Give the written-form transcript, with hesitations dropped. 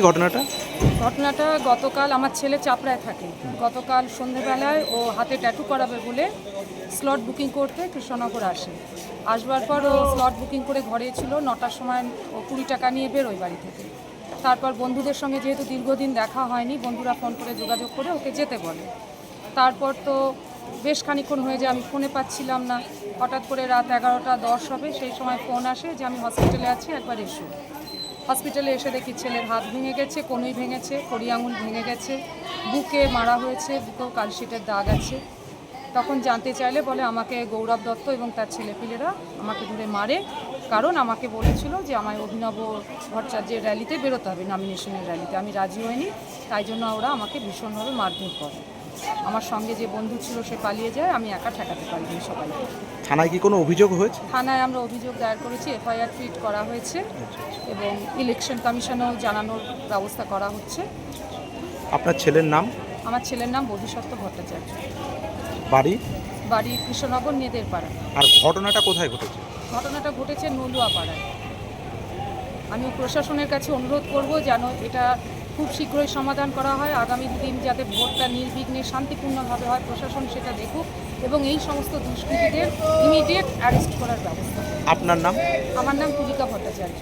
ঘটনাটা ঘটনাটা গতকাল আমার ছেলে চাপড়ায় থাকে। গতকাল সন্ধেবেলায় ও হাতে ট্যাটু করাবে বলে স্লট বুকিং করতে কৃষ্ণনগর আসে। আসবার পর ও স্লট বুকিং করে ঘরে ছিল। 9টার সময় ও 20 টাকা নিয়ে বেরোয় বাড়ি থেকে। তারপর বন্ধুদের সঙ্গে যেহেতু দীর্ঘদিন দেখা হয়নি, বন্ধুরা ফোন করে যোগাযোগ করে ওকে যেতে বলে। তারপর তো বেশ খানিকক্ষণ হয়ে যায়, আমি ফোনে পাচ্ছিলাম না। হঠাৎ করে রাত 11টা 10 হবে, সেই সময় ফোন আসে যে আমি হসপিটালে আছি, একবার এসো। হসপিটালে এসে দেখি ছেলের হাত ভেঙে গেছে, কনুই ভেঙেছে, কড়ি আঙুল ভেঙে গেছে, বুকে মারা হয়েছে, বুকেও কালশিটের দাগ আছে। তখন জানতে চাইলে বলে আমাকে গৌরব দত্ত এবং তার ছেলেপিলেরা আমাকে ধরে মারে, কারণ আমাকে বলেছিল যে আমায় অভিনব ভট্টাচার্যের র্যালিতে বেরোতে হবে, নমিনেশনের র্যালিতে। আমি রাজি হইনি, তাই জন্য ওরা আমাকে ভীষণভাবে মারধর করে। আমার সঙ্গে যে বন্ধু ছিল সে পালিয়ে যায়, আমি একা ঠেকাতে পারিনি সবাইকে। থানায় কি কোনো অভিযোগ হয়েছে? থানায় আমরা অভিযোগ দায়ের করেছি, এফআইআর টুইট করা হয়েছে এবং ইলেকশন কমিশনেও জানানোর ব্যবস্থা করা হচ্ছে। আপনার ছেলের নাম? আমার ছেলের নাম বোধিসত্ত্ব ভট্টাচার্য। বাড়ি? বাড়ি কৃষ্ণনগর, নেদের পাড়া। আর ঘটনাটা কোথায় ঘটেছে? ঘটনাটা ঘটেছে নলুয়া পাড়ায়। আমি প্রশাসনের কাছে অনুরোধ করব যেন এটা খুব শীঘ্রই সমাধান করা হয়। আগামী দিন যাতে ভোটটা নির্বিঘ্নে শান্তিপূর্ণভাবে হয়, প্রশাসন সেটা দেখুক এবং এই সমস্ত দুষ্কৃতীদের ইমিডিয়েট অ্যারেস্ট করার ব্যবস্থা। আপনার নাম? আমার নাম তুলিকা ভট্টাচার্য।